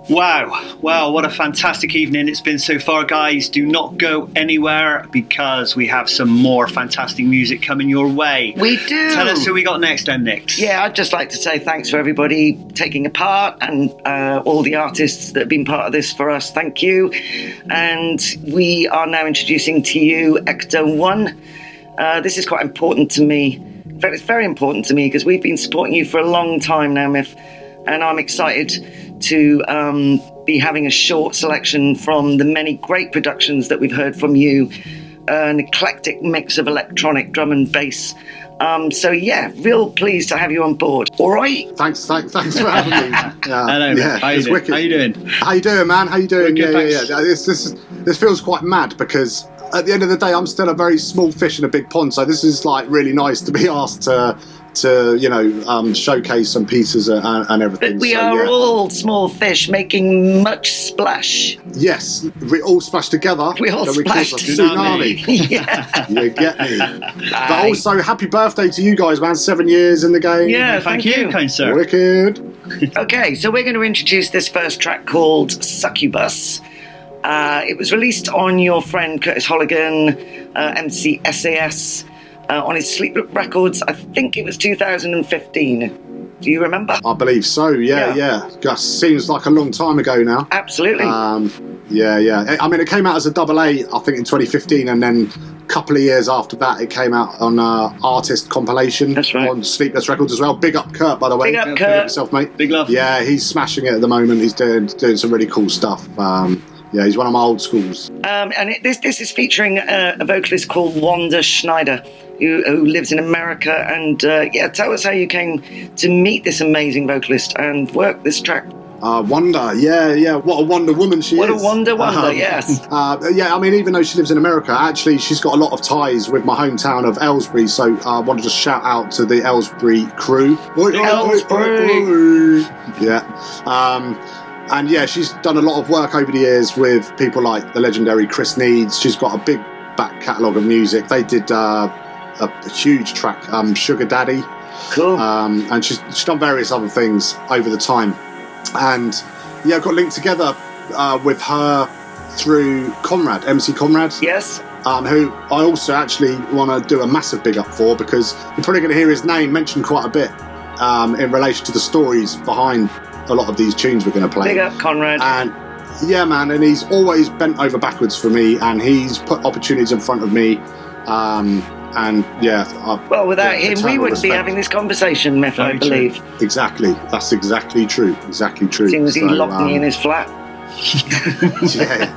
Wow, what a fantastic evening it's been so far, guys. Do not go anywhere because we have some more fantastic music coming your way. We do. Tell us who we got next then, Nix. Yeah, I'd just like to say thanks for everybody taking a part and all the artists that have been part of this for us. Thank you. And we are now introducing to you EKTO1. This is quite important to me. In fact, it's very important to me because we've been supporting you for a long time now, Miff. And I'm excited to be having a short selection from the many great productions that we've heard from you, an eclectic mix of electronic, drum and bass. So yeah, real pleased to have you on board. All right. Thanks for having me. Hello. Yeah, How you doing? How you doing, man? How you doing? Good, Yeah. This feels quite mad because at the end of the day, I'm still a very small fish in a big pond. So this is like really nice to be asked to showcase some pieces and everything. But we are all small fish making much splash. Yes, we all splash together. We all splash. Tsunami. Yeah. You get me. But also, happy birthday to you guys, man. 7 years in the game. Yeah, thank you, kind sir. Wicked. Okay, so we're going to introduce this first track called Succubus. It was released on your friend Curtis Holligan, MC SAS, on his Sleep Records. I think it was 2015. Do you remember? I believe so, yeah. Just seems like a long time ago now. Absolutely. Yeah. I mean, it came out as a double A, I think, in 2015, and then a couple of years after that, it came out on artist compilation. That's right. On Sleepless Records as well. Big up Kurt, by the way. Big up Kurt. Big up yourself, mate. Big love. Yeah, he's smashing it at the moment. He's doing some really cool stuff. Yeah, he's one of my old schools. This is featuring a vocalist called Wanda Schneider, who lives in America. And tell us how you came to meet this amazing vocalist and work this track. Wonder, yeah. What a Wonder Woman she is. What a Wonder, yes. I mean, even though she lives in America, actually, she's got a lot of ties with my hometown of Aylesbury. So I want to just shout out to the Aylesbury crew. Aylesbury! Yeah. And yeah, she's done a lot of work over the years with people like the legendary Chris Needs. She's got a big back catalogue of music. They did a huge track, Sugar Daddy. Cool. And she's done various other things over the time. And yeah, I've got linked together with her through Conrad, MC Conrad. Yes. Who I also actually want to do a massive big up for, because you're probably going to hear his name mentioned quite a bit in relation to the stories behind a lot of these tunes we're going to play. Big up Conrad. And yeah, man, and he's always bent over backwards for me, and he's put opportunities in front of me. And yeah, well, without him, we wouldn't be having this conversation, Miff, I believe. Exactly. That's exactly true. Seeing as he locked me in his flat. Yeah.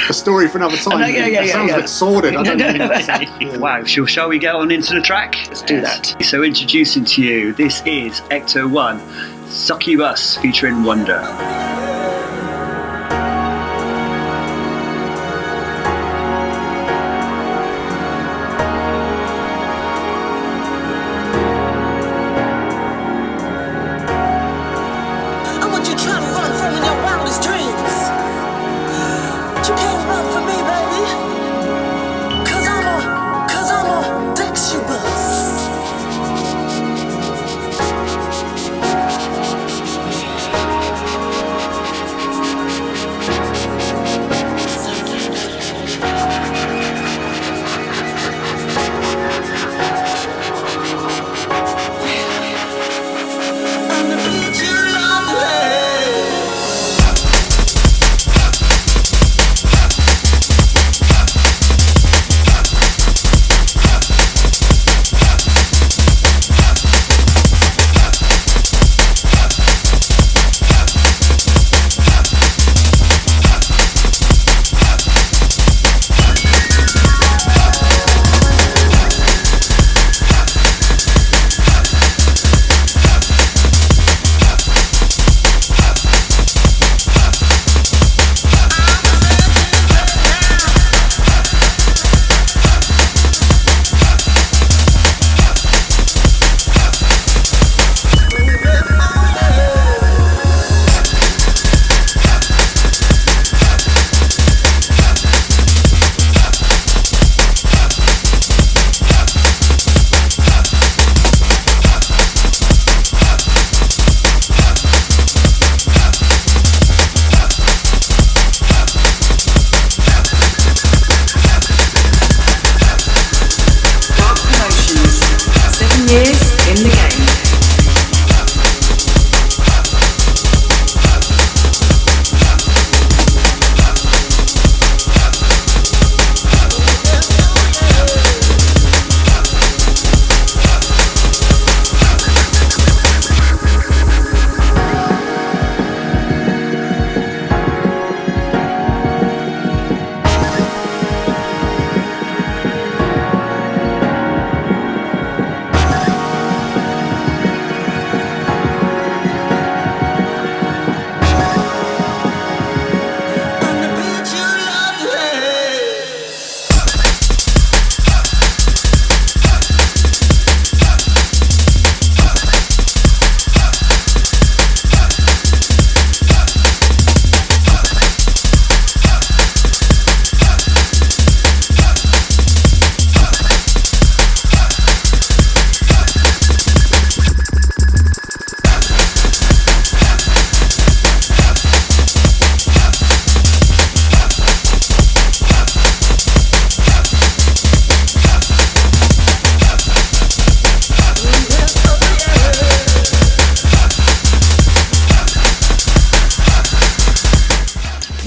A story for another time. It sounds a bit sordid. I don't know. Wow, shall we get on into the track? Let's do that. So introducing to you, this is EKTO1, Succubus featuring Wonder. Succubus.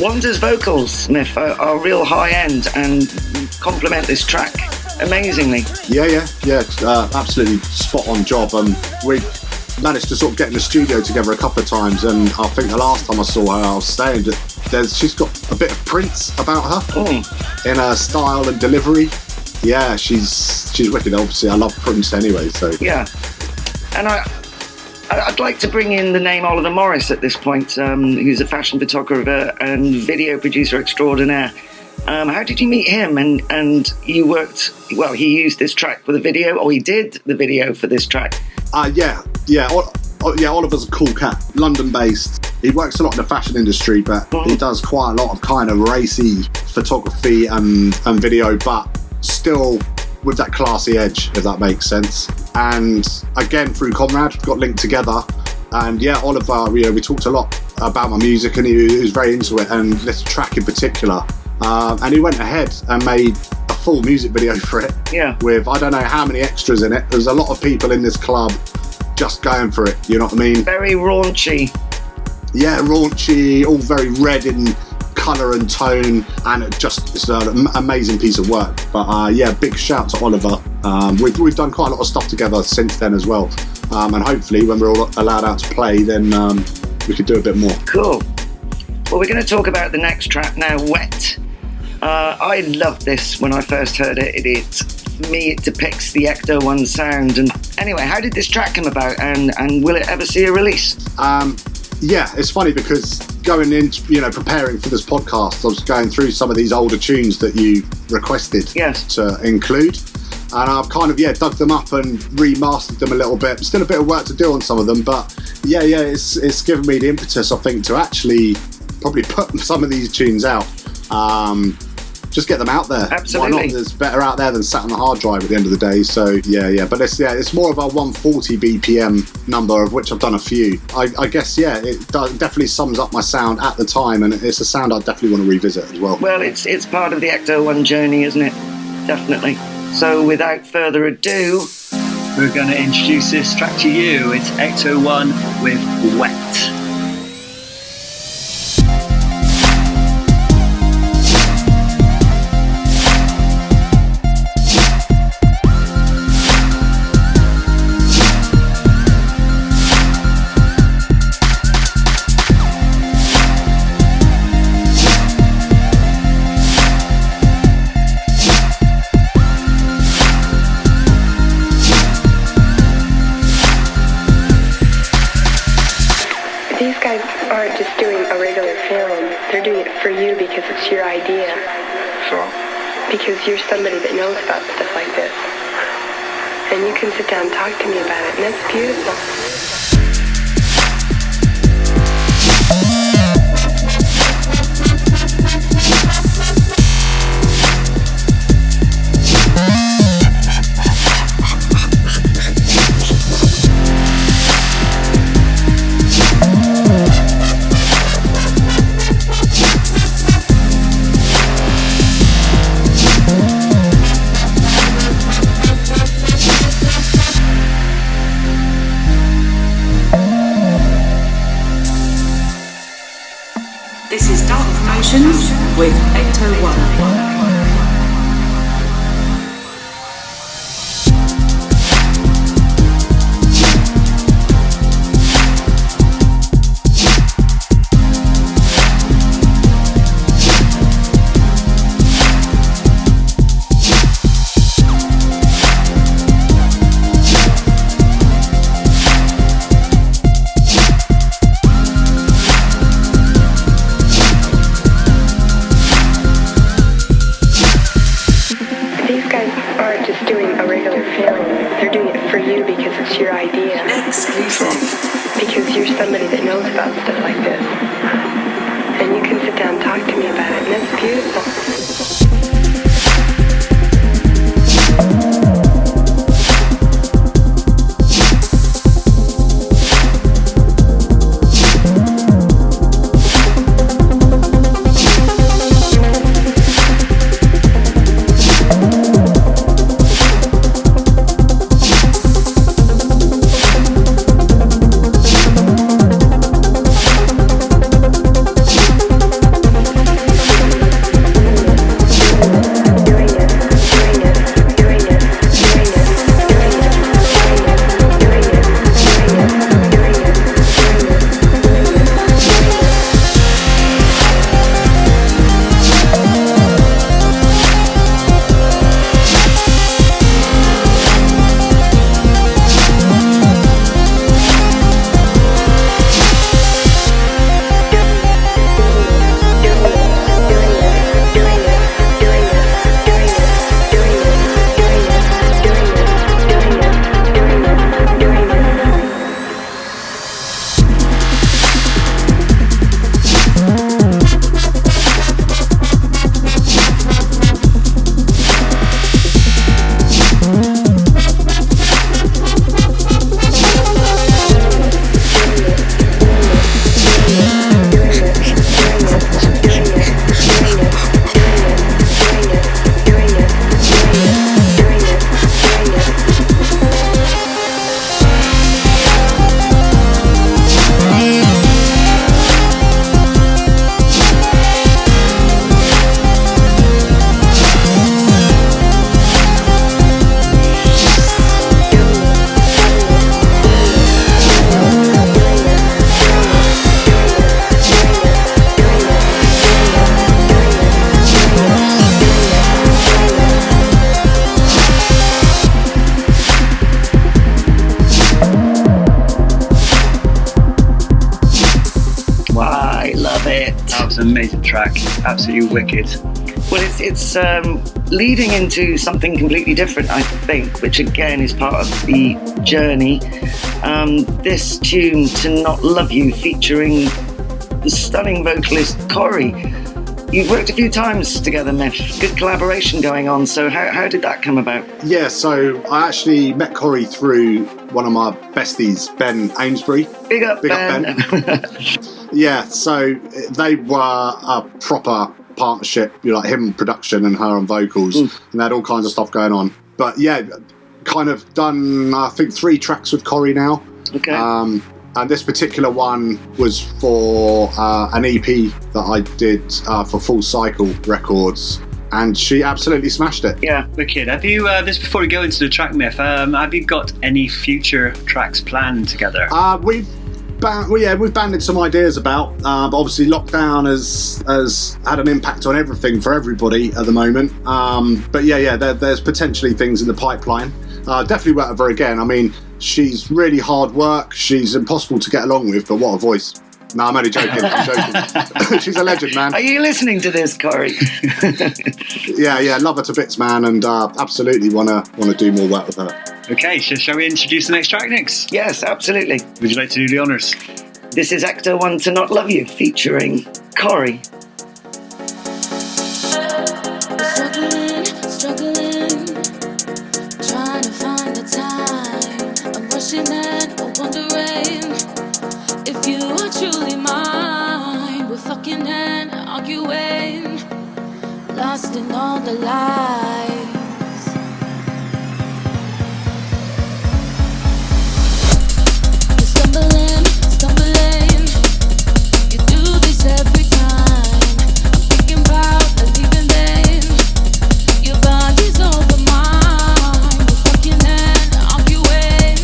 Wanda's vocals, Smith, are real high end and complement this track amazingly. Yeah, absolutely spot on job. We managed to sort of get in the studio together a couple of times, and I think the last time I saw her, I was saying that she's got a bit of Prince about her in her style and delivery. Yeah, she's wicked. Obviously, I love Prince anyway, so yeah. And I'd like to bring in the name Oliver Morris at this point, who's a fashion photographer and video producer extraordinaire. How did you meet him? And you worked, well, he used this track for the video, or he did the video for this track. Yeah, Oliver's a cool cat, London-based. He works a lot in the fashion industry, but he does quite a lot of kind of racy photography and video, but still with that classy edge, if that makes sense. And again, through Conrad, got linked together. And yeah, Oliver, we talked a lot about my music, and he was very into it, and this track in particular. And he went ahead and made a full music video for it. Yeah. With I don't know how many extras in it. There's a lot of people in this club just going for it, you know what I mean? Very raunchy. Yeah, raunchy, all very red in colour and tone, and it's an amazing piece of work. But yeah, big shout to Oliver. We've done quite a lot of stuff together since then as well. And hopefully when we're all allowed out to play, then we could do a bit more. Cool. Well, we're going to talk about the next track now, Wet. I loved this when I first heard it. For me, it depicts the EKTO1 sound. And anyway, how did this track come about, and will it ever see a release? Yeah, it's funny because going in, preparing for this podcast, I was going through some of these older tunes that you requested to include. And I've kind of, dug them up and remastered them a little bit. Still a bit of work to do on some of them, but it's given me the impetus, I think, to actually probably put some of these tunes out. Just get them out there. Absolutely. Why not? There's better out there than sat on the hard drive at the end of the day. So yeah. But it's more of a 140 BPM number, of which I've done a few. I guess it definitely sums up my sound at the time, and it's a sound I definitely want to revisit as well. Well, it's part of the EKTO1 journey, isn't it? Definitely. So without further ado, we're going to introduce this track to you. It's EKTO1 with Wet. It's your idea. Sure. Because you're somebody that knows about stuff like this. And you can sit down and talk to me about it, and that's beautiful. With EKTO1. That was an amazing track. Absolutely wicked. Well, it's leading into something completely different, I think, which again is part of the journey. This tune, To Not Love You, featuring the stunning vocalist Corey. You've worked a few times together, Miff. Good collaboration going on. So how did that come about? Yeah, so I actually met Corey through one of my besties, Ben Amesbury. Big up, Ben. Yeah, so they were a proper partnership, like him production and her on vocals, and they had all kinds of stuff going on. But yeah, kind of done, I think, 3 tracks with Corey now. Okay. And this particular one was for an EP that I did for Full Cycle Records, and she absolutely smashed it. Yeah. Wicked. Have you, just before we go into the track, Miff, have you got any future tracks planned together? We've banded some ideas about, but obviously lockdown has had an impact on everything for everybody at the moment. But there's potentially things in the pipeline. Definitely work with her again. I mean, she's really hard work. She's impossible to get along with, but what a voice. No, I'm only joking. I'm joking. She's a legend, man. Are you listening to this, Corey? Yeah, love her to bits, man, and absolutely wanna do more work with her. Okay, so shall we introduce the next track next? Yes, absolutely. Would you like to do the honours? This is EKTO1, To Not Love You, featuring Corey. Struggling, trying to find the time. I'm rushing and I'm wondering if you are truly mine. We're fucking and arguing, lost in all the lies. You're stumbling, you do this every time. I'm thinking about leaving then. Your body's over mine. We're fucking and arguing,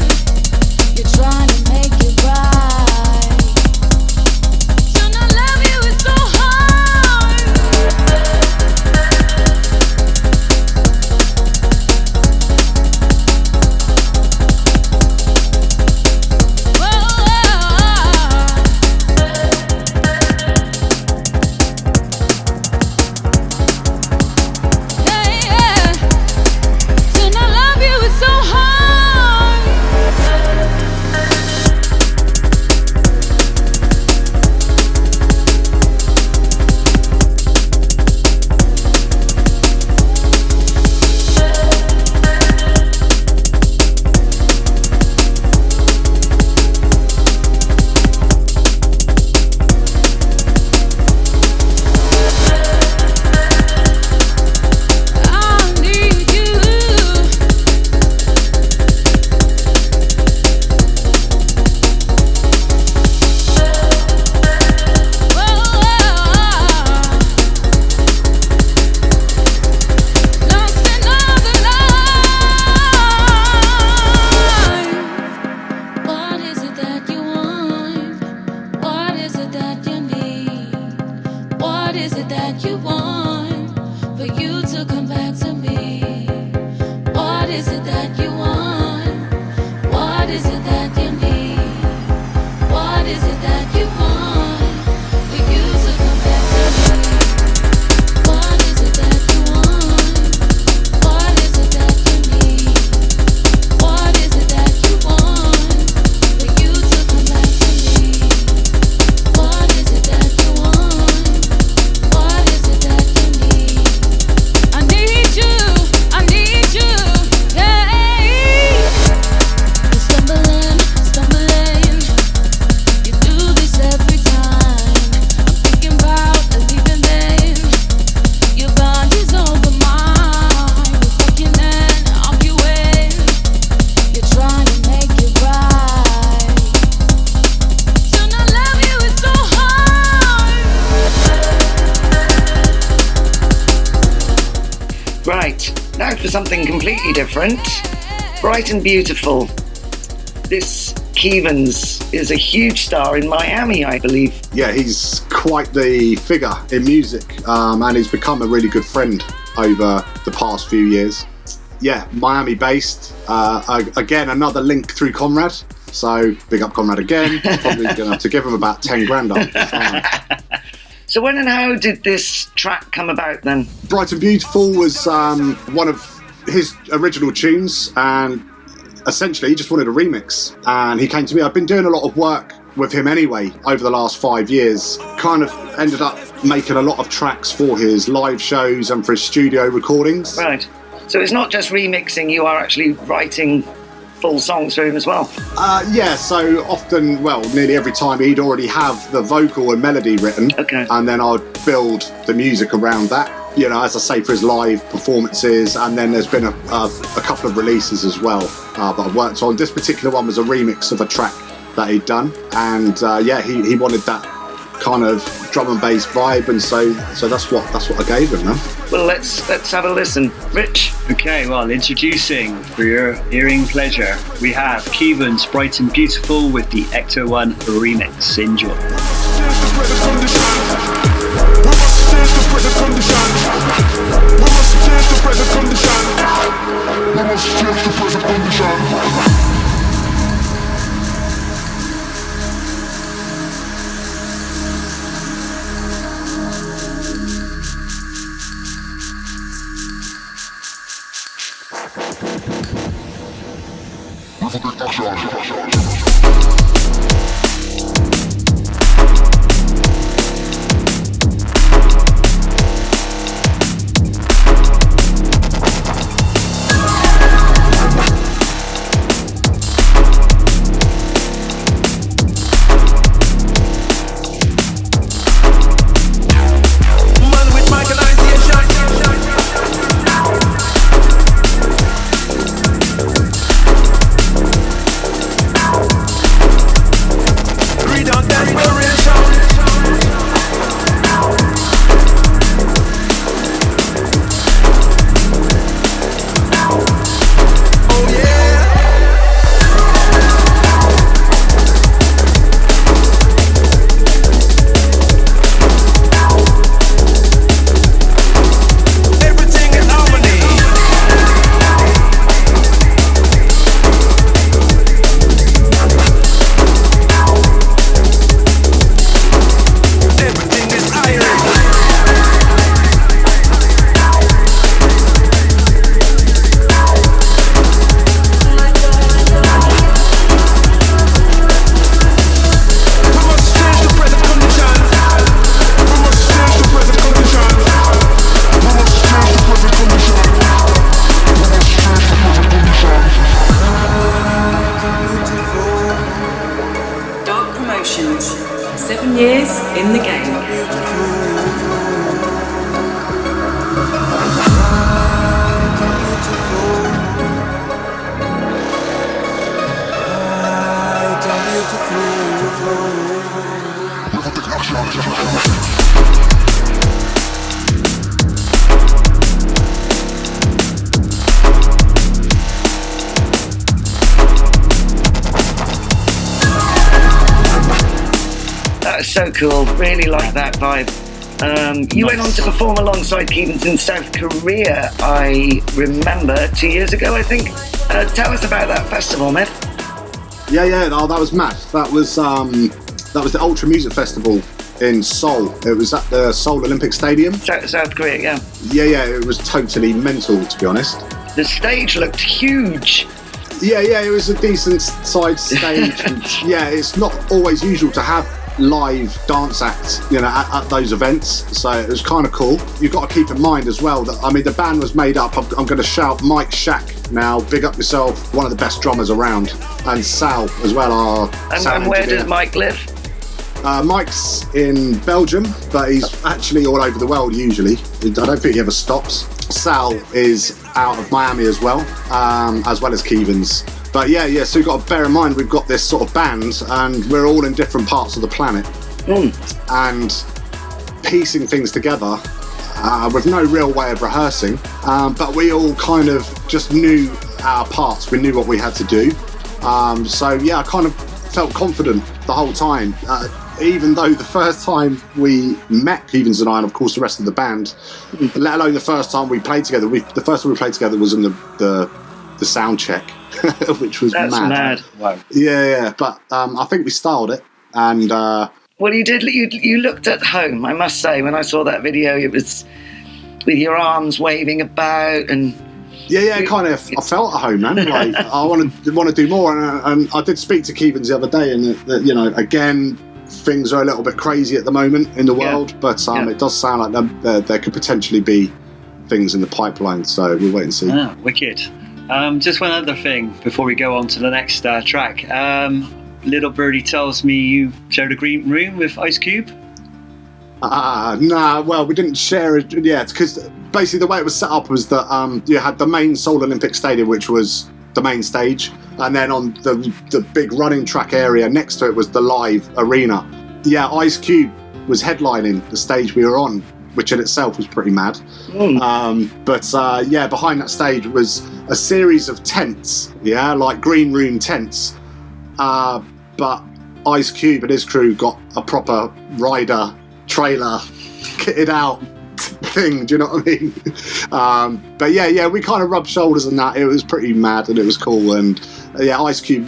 you're trying to make it right. To not love you is so hard. To not love you is so hard. I need you. Lost in all the lies. What is it that you want? What is it that you need? What is it that you want for you to come back to me? What is it that you want? What is it that you need? What is it that you want for you to come back to me? What is it that you want? What is it that you need? What is it that you want for you to come back to me? What is it that you want? What is it that you need? I need you, yeah. You're stumbling, you do this every time. I'm thinking about leaving then. Your body's over mine. We're fucking and arguing, you're trying to make it right. To not love you is so hard. Right, now for something completely different. Bright and Beautiful. This Kevens is a huge star in Miami, I believe. Yeah, he's quite the figure in music, and he's become a really good friend over the past few years. Yeah, Miami based. Again, another link through Conrad. So big up Conrad again. Probably going to have to give him about 10 grand up. So So when and how did this track come about then? Bright and Beautiful was one of his original tunes, and essentially he just wanted a remix. And he came to me. I've been doing a lot of work with him anyway over the last 5 years. Kind of ended up making a lot of tracks for his live shows and for his studio recordings. Right. So it's not just remixing, you are actually writing full songs for him as well? Yeah, so often, well, nearly every time he'd already have the vocal and melody written. Okay. And then I'd build the music around that. You know, as I say, for his live performances, and then there's been a couple of releases as well that I've worked on. This particular one was a remix of a track that he'd done, and yeah, he wanted that kind of drum and bass vibe, and so that's what I gave him, man. Well, let's have a listen. Rich? Okay, well, introducing for your hearing pleasure, we have Kevens, Bright and Beautiful with the EKTO1 remix. Enjoy. So cool, really like that vibe. You went on to perform alongside Kevens in South Korea, I remember, 2 years ago, I think. Tell us about that festival, mate. Yeah, oh, that was mad. That was the Ultra Music Festival in Seoul. It was at the Seoul Olympic Stadium. South Korea, yeah. Yeah, it was totally mental, to be honest. The stage looked huge. Yeah, it was a decent sized stage. And yeah, it's not always usual to have live dance acts, you know, at those events, so it was kind of cool. You've got to keep in mind as well that, I mean, the band was made up, I'm going to shout Mike Shack now, big up yourself, one of the best drummers around, and Sal as well, our sound and where engineer. does Mike live? Mike's in Belgium, but he's actually all over the world usually. I don't think he ever stops. Sal is out of Miami as well as Kevens. But yeah, so you've got to bear in mind we've got this sort of band and we're all in different parts of the planet. And piecing things together with no real way of rehearsing, but we all kind of just knew our parts, we knew what we had to do. So yeah, I kind of felt confident the whole time, even though the first time we met, Kevens and I, and of course the rest of the band, let alone the first time we played together, the first time we played together was in the sound check, which was That's mad. Wow. Yeah, but I think we styled it, and Well, you looked at home, I must say. When I saw that video, it was with your arms waving about and... Yeah, kind of. I felt at home, man. Like, I want to do more, and I did speak to Kevens the other day, and again, things are a little bit crazy at the moment in the world, but it does sound like there could potentially be things in the pipeline. So we'll wait and see. Ah, wicked. Just one other thing before we go on to the next track. Little Birdie tells me you shared a green room with Ice Cube. Nah, well, we didn't share it yet, because basically the way it was set up was that you had the main Seoul Olympic Stadium, which was the main stage, and then on the big running track area next to it was the live arena. Yeah, Ice Cube was headlining the stage we were on, which in itself was pretty mad. But behind that stage was a series of tents, like green room tents. But Ice Cube and his crew got a proper rider trailer kitted out thing, do you know what I mean? But we kind of rubbed shoulders on that. It was pretty mad and it was cool, and Ice Cube,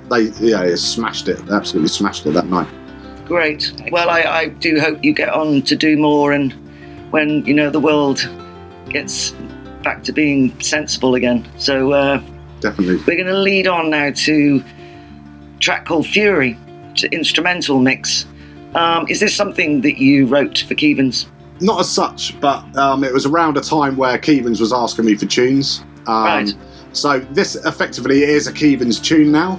they smashed it, absolutely smashed it that night. Great. Well, I do hope you get on to do more, and when the world gets back to being sensible again. So definitely. We're going to lead on now to a track called Fury, to instrumental mix. Is this something that you wrote for Kevens? Not as such, but it was around a time where Kevens was asking me for tunes. Right. So this effectively is a Kevens tune now,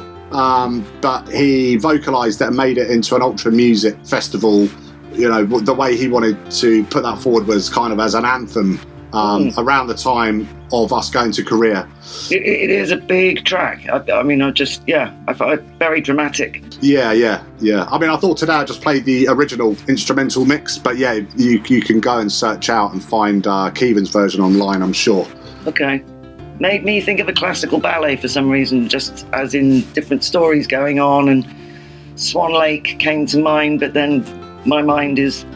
but he vocalised it and made it into an ultra music festival. The way he wanted to put that forward was kind of as an anthem around the time of us going to Korea. It is a big track. I find it very dramatic. Yeah. I mean, I thought today I'd just play the original instrumental mix, but you can go and search out and find Kevens' version online, I'm sure. Okay. Made me think of a classical ballet for some reason, just as in different stories going on, and Swan Lake came to mind, but then my mind is...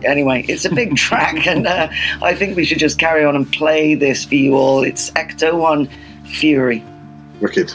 Anyway, it's a big track, and I think we should just carry on and play this for you all. It's EKTO1, Fury. Wicked.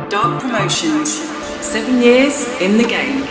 Dark Promotions, 7 years in the game.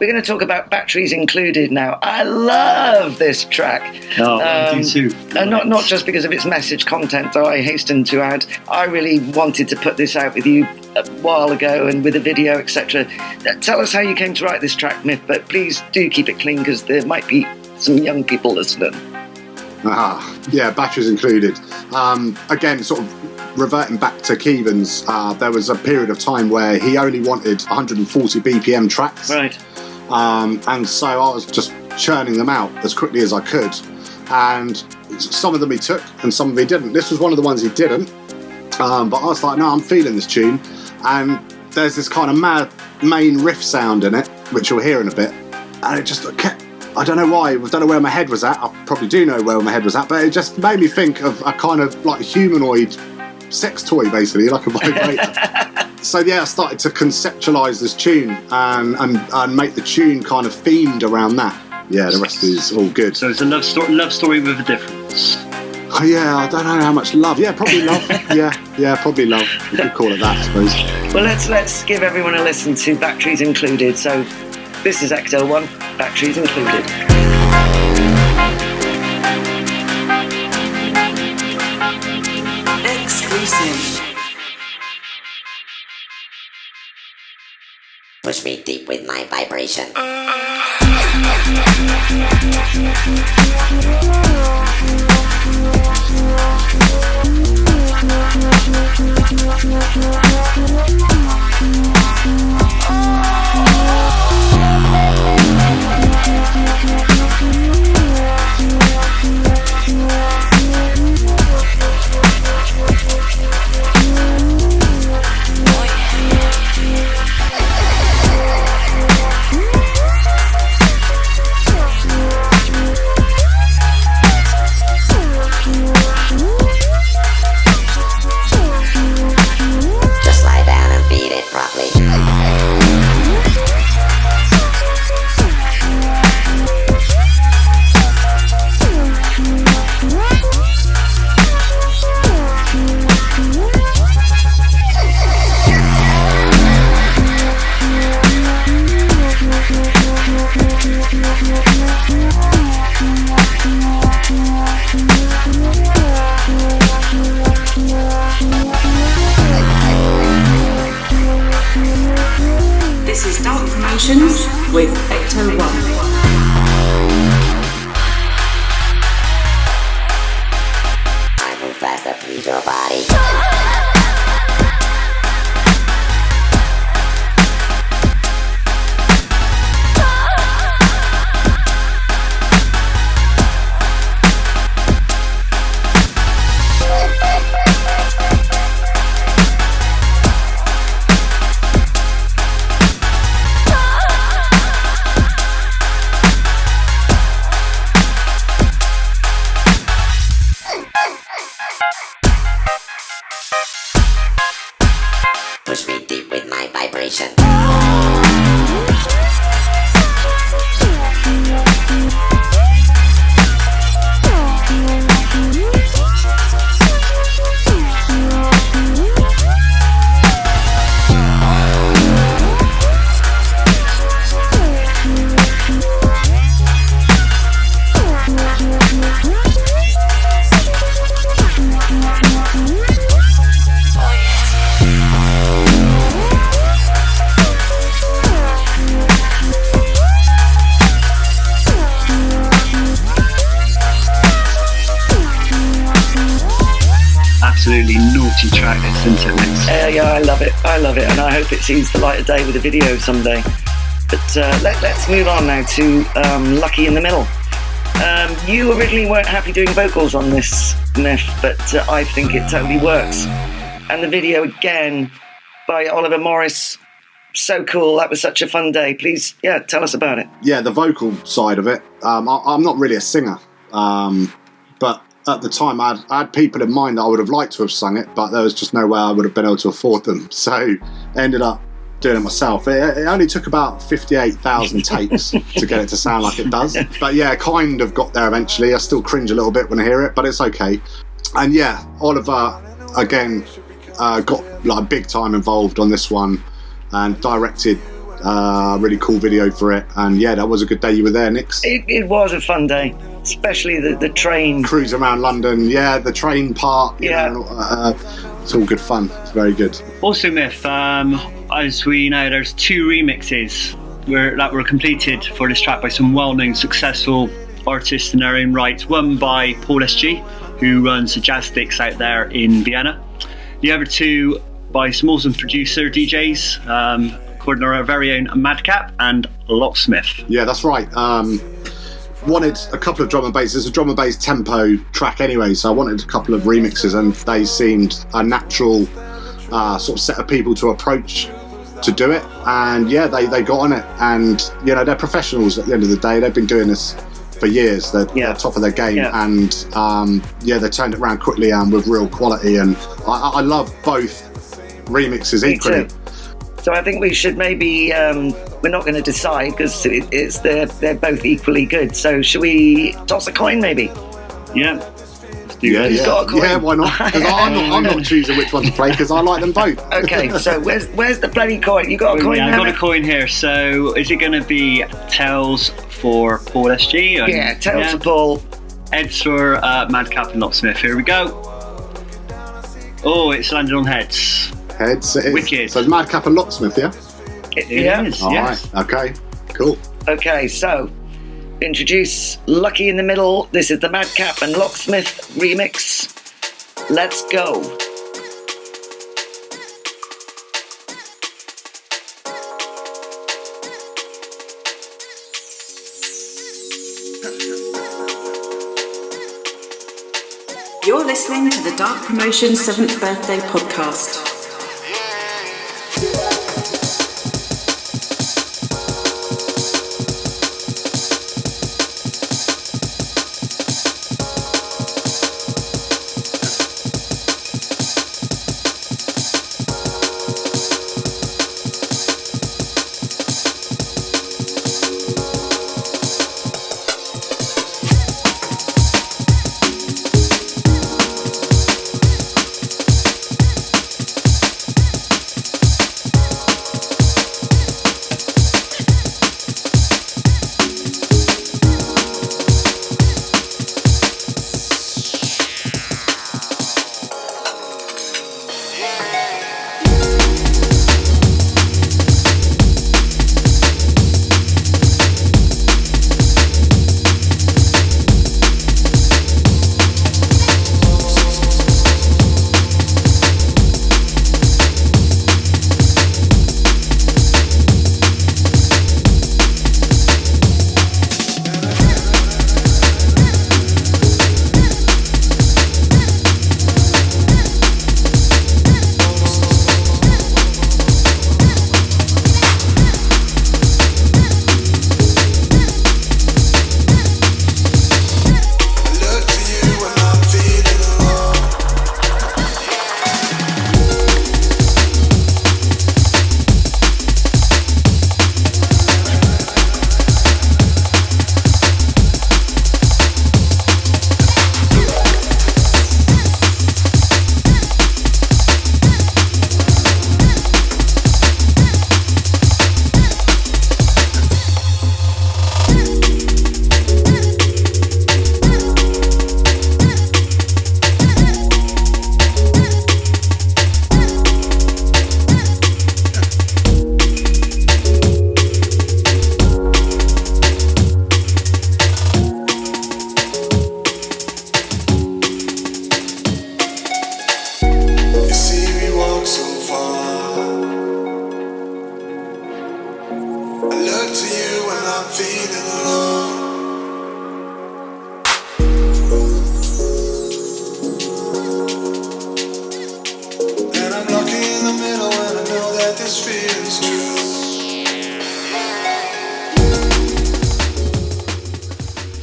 We're going to talk about Batteries Included now. I love this track. Oh, I do too. And not just because of its message content, though I hasten to add. I really wanted to put this out with you a while ago and with a video, etc. Tell us how you came to write this track, Miff, but please do keep it clean because there might be some young people listening. Yeah, Batteries Included. Again, sort of reverting back to Kevens, there was a period of time where he only wanted 140 BPM tracks. Right. And so I was just churning them out as quickly as I could. And some of them he took and some of them he didn't. This was one of the ones he didn't. But I was like, no, I'm feeling this tune. And there's this kind of mad main riff sound in it, which you'll hear in a bit. And it just kept... I don't know why, I don't know where my head was at. I probably do know where my head was at, but it just made me think of a kind of like humanoid sex toy, basically, like a vibrator. So yeah, I started to conceptualise this tune and make the tune kind of themed around that. Yeah, the rest is all good. So it's a love story with a difference. Oh yeah, I don't know how much love. Yeah, probably love. yeah, probably love. We could call it that, I suppose. Well, let's give everyone a listen to Batteries Included. So this is EKTO1, Batteries Included. Exclusive. Push me deep with my vibration. With EKTO1. I move faster, please your body. Push me deep with my vibration. Absolutely naughty track, isn't it? Yeah, I love it, and I hope it sees the light of day with a video someday. But let's move on now to Lucky in the Middle. You originally weren't happy doing vocals on this, Miff, but I think it totally works. And the video again by Oliver Morris, so cool. That was such a fun day. Please, tell us about it. Yeah, the vocal side of it. I'm not really a singer, but at the time I had people in mind that I would have liked to have sung it, but there was just no way I would have been able to afford them. So I ended up doing it myself. It only took about 58,000 takes to get it to sound like it does. But yeah, kind of got there eventually. I still cringe a little bit when I hear it, but it's okay. And yeah, Oliver, again, got like big time involved on this one and directed really cool video for it. And yeah, that was a good day you were there, Nix. It was a fun day, especially the train. Cruise around London, yeah, the train part, you know, it's all good fun. It's very good. Also, Myth, as we know, there's 2 remixes that were completed for this track by some well-known, successful artists in their own right. One by Paul SG, who runs the Jazz Sticks out there in Vienna. The other 2 by some awesome producer DJs, according to our very own Madcap and Locksmith. Yeah, that's right. Wanted a couple of drum and bass. It's a drum and bass tempo track anyway, so I wanted a couple of remixes, and they seemed a natural sort of set of people to approach to do it. And yeah, they got on it, and you know, they're professionals at the end of the day. They've been doing this for years. They're top of their game, and they turned it around quickly and with real quality. And I love both remixes equally. Me too. So I think we should maybe we're not going to decide because they're both equally good. So should we toss a coin maybe? Yeah. Who's got a coin? Yeah, why not? Because I'm not choosing which one to play because I like them both. Okay, so where's the bloody coin? You got a coin? Yeah, I've got a coin here. So is it going to be tails for Paul SG? Yeah, tails for Paul. Heads for Madcap and Locksmith. Here we go. Oh, it's landed on heads. Heads. It is. Wicked. So it's Madcap and Locksmith, yeah? It is, All yes. right. Okay, cool. Okay, so introduce Lucky in the middle. This is the Madcap and Locksmith remix. Let's go. You're listening to the Dark Promotion 7th Birthday Podcast.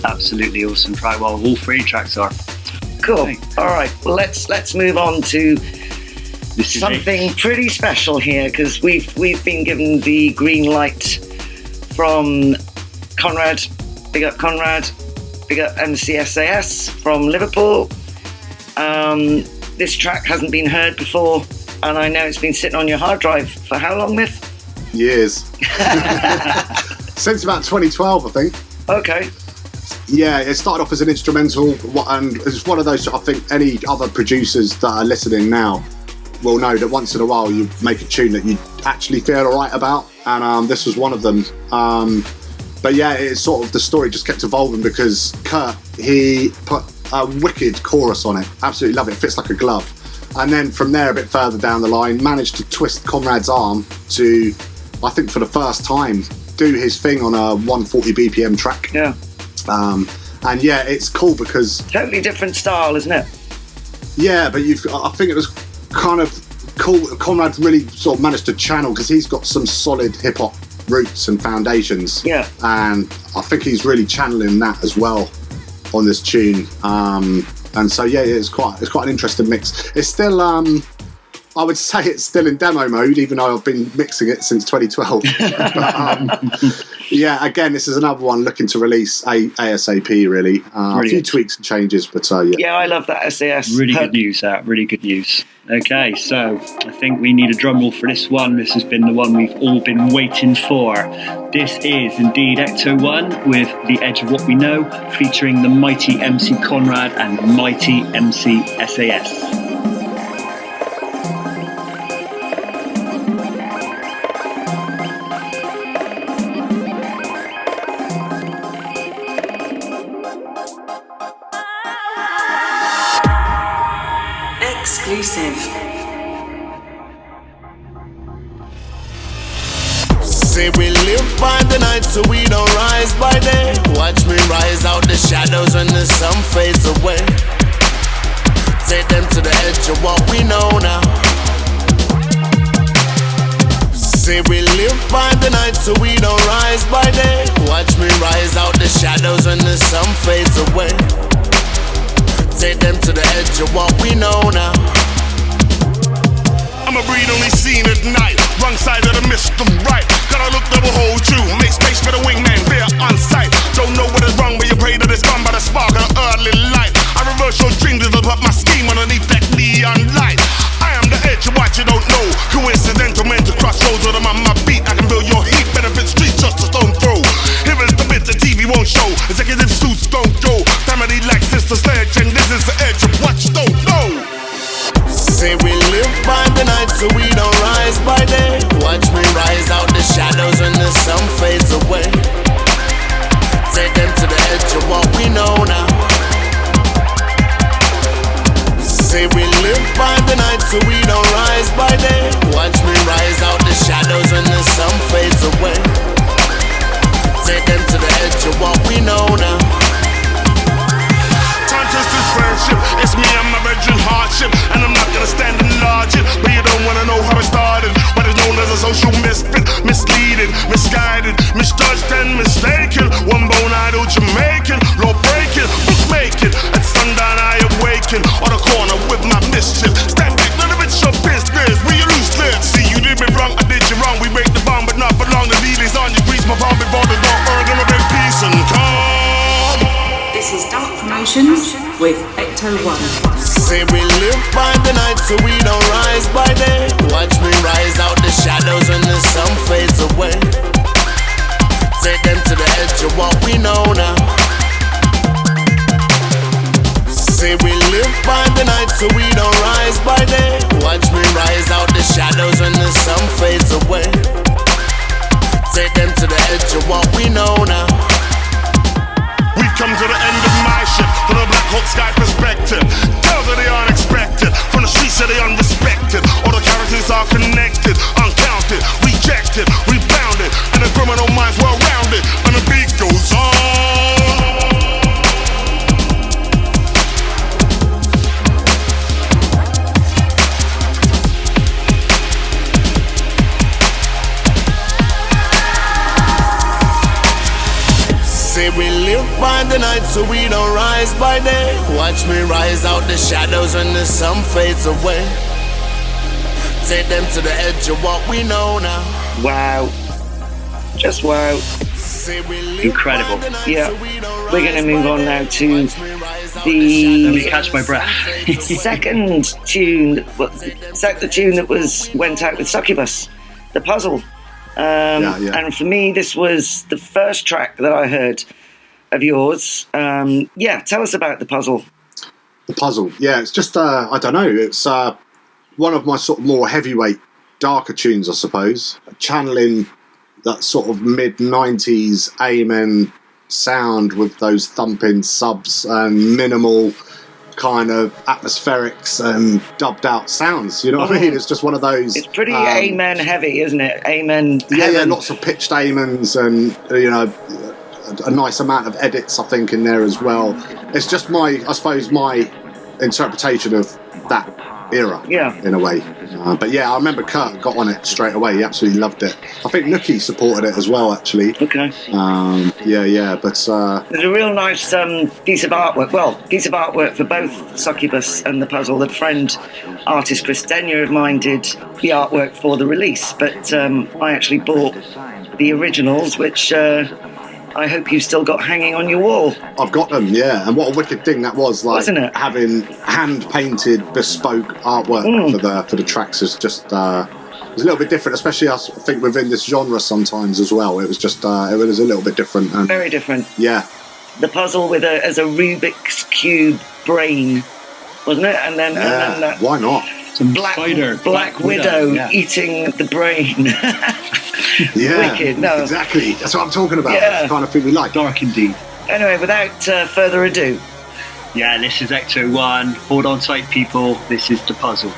Absolutely awesome track. Well, all 3 tracks are. Cool. Okay. All right. Well, let's move on to This is something it. pretty special here because we've been given the green light from Conrad. Big up Conrad. Big up MCSAS from Liverpool. This track hasn't been heard before, and I know it's been sitting on your hard drive for how long, Myth? Years. Since about 2012, I think. Okay. Yeah, it started off as an instrumental, and it's one of those, I think any other producers that are listening now will know that once in a while you make a tune that you actually feel alright about, and this was one of them. But yeah, it's sort of, the story just kept evolving because Kurt, he put a wicked chorus on it. Absolutely love it. It fits like a glove. And then from there, a bit further down the line, managed to twist Conrad's arm to, I think for the first time, do his thing on a 140 BPM track. Yeah. And yeah, it's cool because... Totally different style, isn't it? Yeah, but I think it was kind of cool. Conrad really sort of managed to channel, because he's got some solid hip-hop roots and foundations. Yeah. And I think he's really channeling that as well on this tune. And so yeah, it's quite an interesting mix. It's still I would say it's still in demo mode, even though I've been mixing it since 2012. Yeah, again, this is another one looking to release ASAP, really. A few tweaks and changes, but yeah. Yeah, I love that SAS. Really good news, that. Really good news. Okay, so I think we need a drum roll for this one. This has been the one we've all been waiting for. This is indeed EKTO1 with The Edge of What We Know, featuring the mighty MC Conrad and the mighty MC SAS. Exclusive. Say we live by the night so we don't rise by day. Watch me rise out the shadows when the sun fades away. Take them to the edge of what we know now. Say we live by the night so we don't rise by day. Watch me rise out the shadows when the sun fades away. Take them to the edge of what we know now. I'm a breed only seen at night. Wrong side of the mist, the right. Gotta look double hold you. Make space for the wingman, there on sight. Don't know what is wrong, but you pray that it's gone by the spark of the early light. I reverse your dreams and put my scheme underneath that neon light. I am the edge of what you don't know. Coincidental mental crossroads with them on my beat. I can feel your heat, benefit streets just a stone throw. Here is the bit the TV won't show. Executive suits don't go. Family like sister sledge, and this is the edge of what you don't know. Say we live by the night so we don't rise by day. Watch me rise out the shadows when the sun fades away. Take them to the edge of what we know now. Say we live by the night so we don't rise by day. Watch me rise out the shadows when the sun fades away. Take them to the edge of what we know now. Time-tested friendship, it's me and my virgin hardship. And I'm not gonna stand and enlarge it, but you don't wanna know how it started. What is known as a social misfit, misleading, misguided, misjudged and mistaken. One bone-eyed old Jamaican, law breaking, bookmaking. At sundown I awaken, on the corner with my mischief. Stand back, none of it's your business, we you lose lips. See, you did me wrong, I did you wrong. We break the bond, but not for long. The deal is on you, grease my palm before the door. Earn a big peace and calm. This is Dark Promotions with EKTO1. Say we live by the night so we don't rise by day. Watch me rise out the shadows when the sun fades away. Take them to the edge of what we know now. Say we live by the night so we don't rise by day. Watch me rise out the shadows when the sun fades away. Take them to the edge of what we know now. We've come to the end of my shift, from the Black Hawk sky perspective. Tales of the unexpected, from the streets of the unrespected. All the characters are connected, uncounted, rejected, rebounded, and the criminal minds well rounded. And the beat goes on. Say we live by the night so we don't rise by day. Watch me rise out the shadows when the sun fades away. Take them to the edge of what we know now. Wow. Just wow. Incredible. Yeah. We're going to move on now to Let the me catch my breath. second tune, the tune that went out with Succubus, The Puzzle. And for me, this was the first track that I heard of yours. Tell us about the puzzle. The puzzle, yeah, it's just I don't know. It's one of my sort of more heavyweight, darker tunes, I suppose, channeling that sort of mid-90s Amen sound with those thumping subs and minimal kind of atmospherics and dubbed out sounds, you know what I mean? It's just one of those. It's pretty Amen heavy, isn't it? Amen. Yeah, lots of pitched amens and, you know, a nice amount of edits, I think, in there as well. It's just my interpretation of that era, in a way. But yeah, I remember Kurt got on it straight away. He absolutely loved it. I think Nookie supported it as well, actually. Okay. But there's a real nice piece of artwork. Well, piece of artwork for both Succubus and the puzzle. That friend artist Chris Denyer of mine did the artwork for the release, but I actually bought the originals, which I hope you've still got hanging on your wall. I've got them, yeah. And what a wicked thing that was, like, wasn't it? Having hand-painted, bespoke artwork for the tracks is just... it was a little bit different, especially I think within this genre sometimes as well. It was just, it was a little bit different. And, very different. Yeah. The puzzle as a Rubik's Cube brain, wasn't it? And then that why not? Some Black Widow eating the brain. Yeah, wicked. No, exactly. That's what I'm talking about. Yeah. That's the kind of thing we like. Dark indeed. Anyway, without further ado. Yeah, this is EKTO1. Hold on tight, people. This is the puzzle.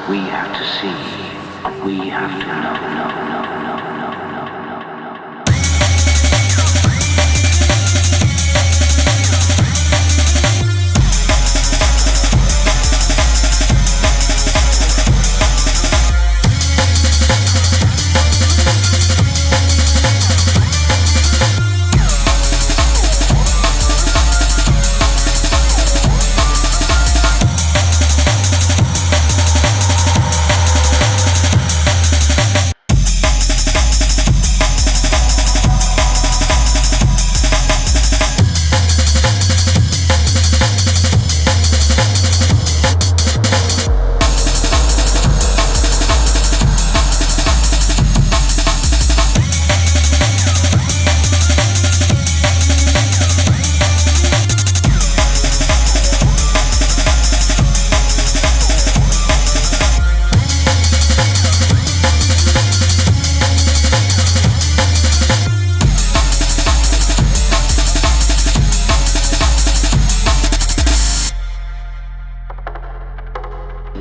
We have to see. We have to know.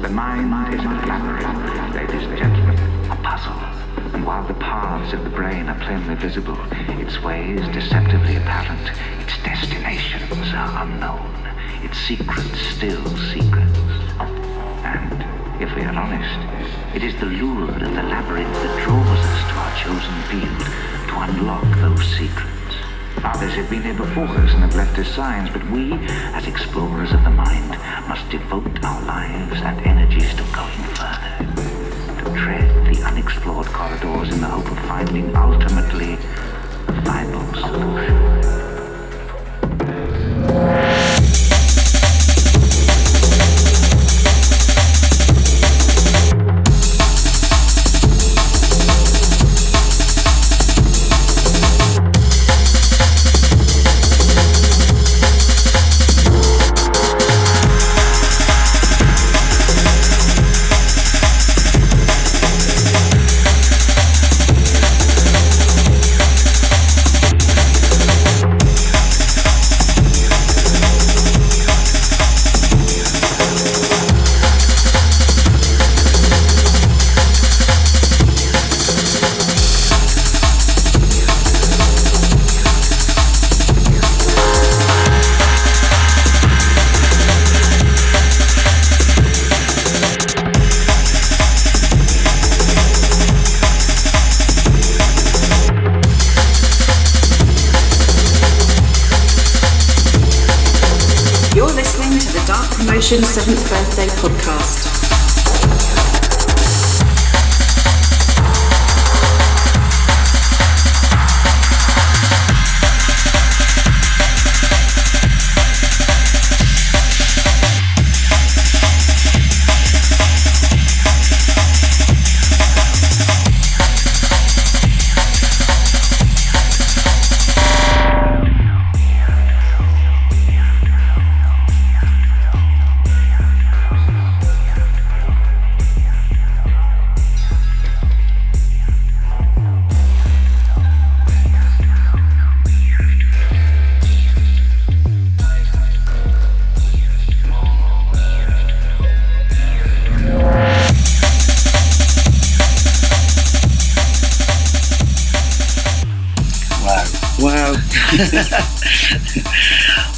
The mind is a labyrinth, ladies and gentlemen, a puzzle. And while the paths of the brain are plainly visible, its ways deceptively apparent, its destinations are unknown, its secrets still secrets. And, if we are honest, it is the lure of the labyrinth that draws us to our chosen field to unlock those secrets. Others have been here before us and have left us signs, but we, as explorers of the mind, must devote our lives and energies to going further, to tread the unexplored corridors in the hope of finding ultimately a final solution. Promotion 7th Birthday Podcast.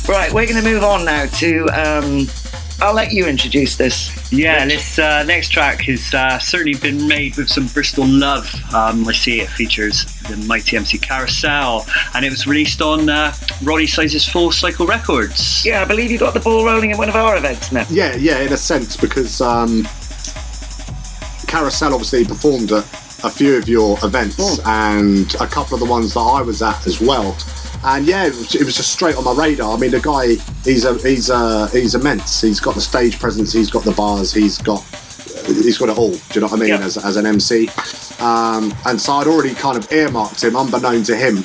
Right, we're going to move on now to. I'll let you introduce this. Yeah, this next track has certainly been made with some Bristol love. I see it features the mighty MC Carasel, and it was released on Ronnie Size's Full Cycle Records. Yeah, I believe you got the ball rolling at one of our events now. Yeah, in a sense, because Carasel obviously performed at a few of your events and a couple of the ones that I was at as well. And yeah, it was just straight on my radar. I mean, the guy, he's immense. He's got the stage presence, he's got the bars, he's got it all. Do you know what I mean? Yeah. As an MC, and so I'd already kind of earmarked him, unbeknown to him,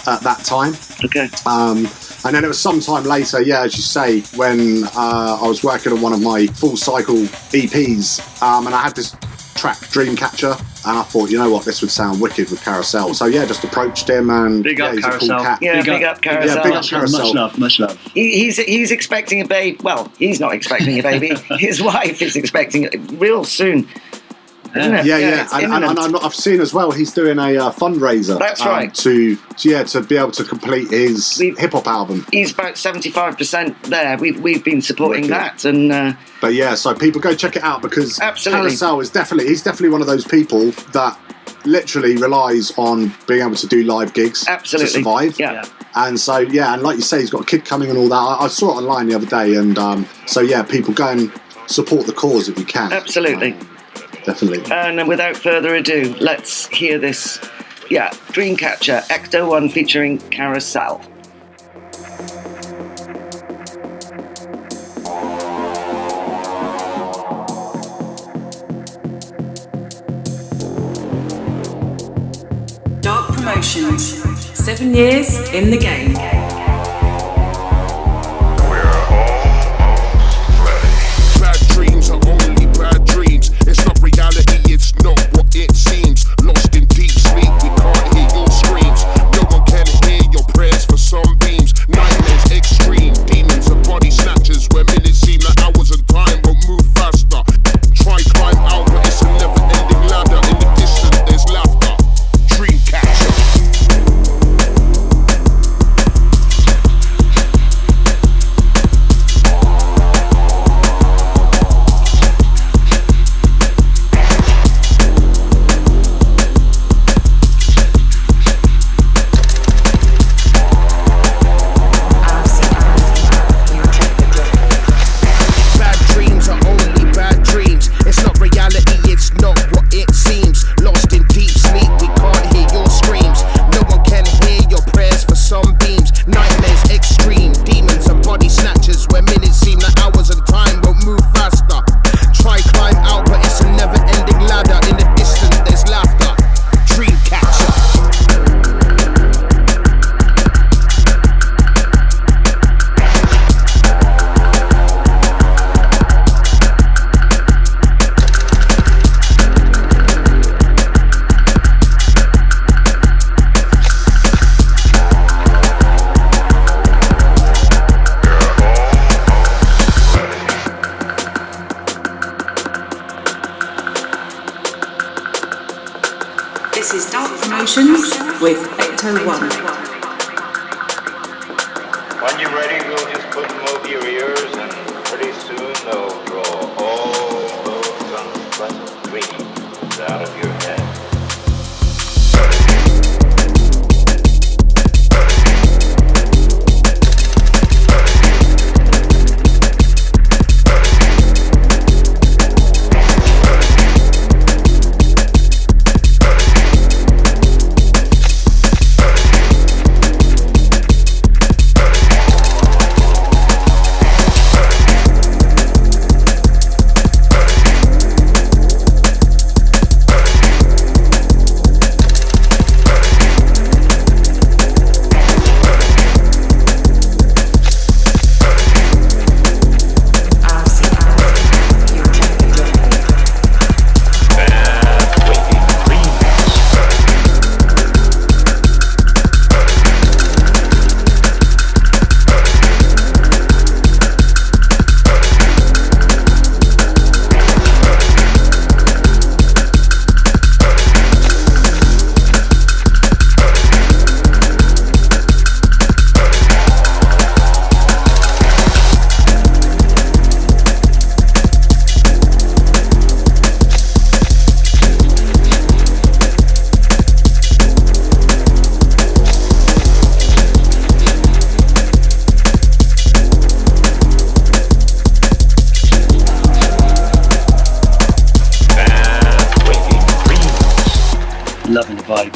at that time. Okay. And then it was some time later, yeah, as you say, when I was working on one of my full cycle EPs, and I had this track, Dreamcatcher, and I thought, you know what, this would sound wicked with Carasel. So yeah, just approached him, and big up he's a cool Carasel. cat. Yeah, big up Carasel. Yeah, big up Carasel. Much love. He's expecting a baby. Well, he's not expecting a baby. His wife is expecting it real soon. Isn't it? Yeah. And I've seen as well, he's doing a fundraiser. That's right. To be able to complete his hip hop album. He's about 75% there. We've been supporting that, and. But yeah, so people go check it out, because Absolutely. Carasel is definitely one of those people that literally relies on being able to do live gigs to survive. Yeah. And so and like you say, he's got a kid coming and all that. I saw it online the other day, and so yeah, people go and support the cause if you can. Absolutely. Definitely. And without further ado, let's hear this. Yeah, Dreamcatcher, EKTO1 featuring Carasel. Dark Promotions, 7 years in the game. Bad dreams are only bad dreams. It's not reality, it's not what it seems. Lost in deep sleep, we can't hear your screams. No one can hear your prayers for sunbeams. Nightmares extreme, demons and body snatchers, where minutes seem like hours and time will move faster. Try climb out, but it's a never-ending ladder. In the distance, there's laughter. Dreamcatcher. Bad dreams are only bad dreams. It's not reality, it's not what it seems. Lost in deep sleep, we can't hear your screams. No one can hear your prayers for sunbeams. Nightmares extreme, demons and body snatchers, where minutes seem like hours and time will move faster. Try climb out, but it's a never-ending ladder. In the distance, there's laughter. Dreamcatcher. This is Dark Promotions with EKTO1. When you're ready, we'll just put them over your ears, and pretty soon they'll draw all those unpleasant dreams out of your head.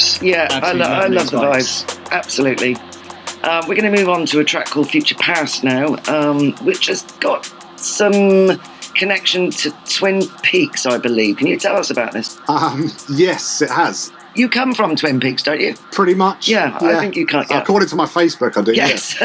vibes. Yeah, I love these the vibes. Absolutely. We're going to move on to a track called Future Past now, which has got some connection to Twin Peaks, I believe. Can you tell us about this? Yes, it has. You come from Twin Peaks, don't you? Pretty much. Yeah. I think you can. Yeah. According to my Facebook, I do. Yes.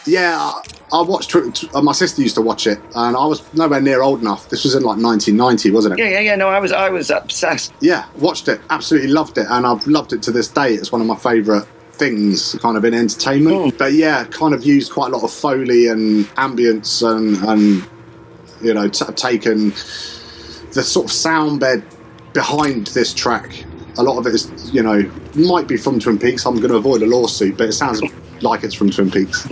Yeah. I watched. My sister used to watch it, and I was nowhere near old enough. This was in like 1990, wasn't it? Yeah. No, I was obsessed. Yeah, watched it. Absolutely loved it, and I've loved it to this day. It's one of my favourite things, kind of in entertainment. But yeah, kind of used quite a lot of Foley and ambience, and you know, taken the sort of sound bed behind this track. A lot of it is, you know, might be from Twin Peaks. I'm going to avoid a lawsuit, but it sounds like it's from Twin Peaks.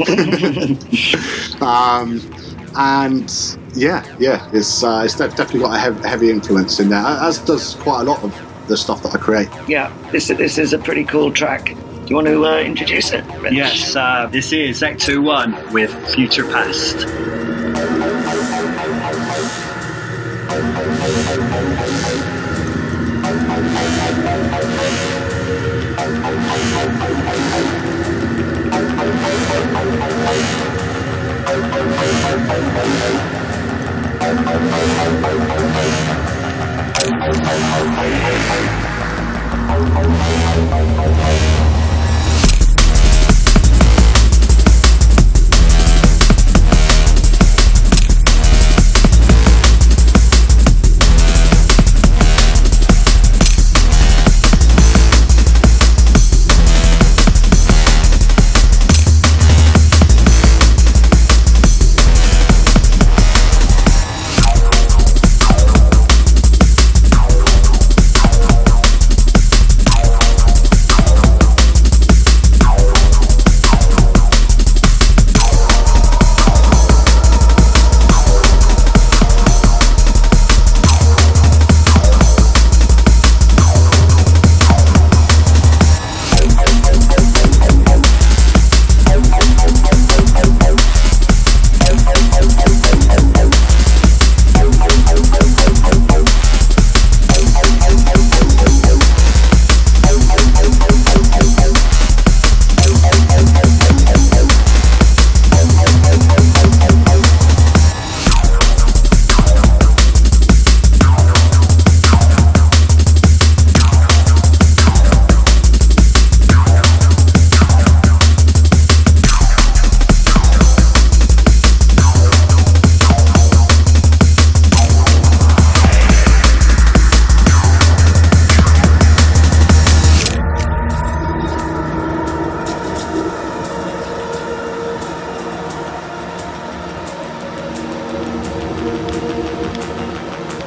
And yeah, it's definitely got a heavy influence in there, as does quite a lot of the stuff that I create. Yeah, this is a pretty cool track. Do you want to introduce it, Rich? Yes, this is EKTO1 with Future Past.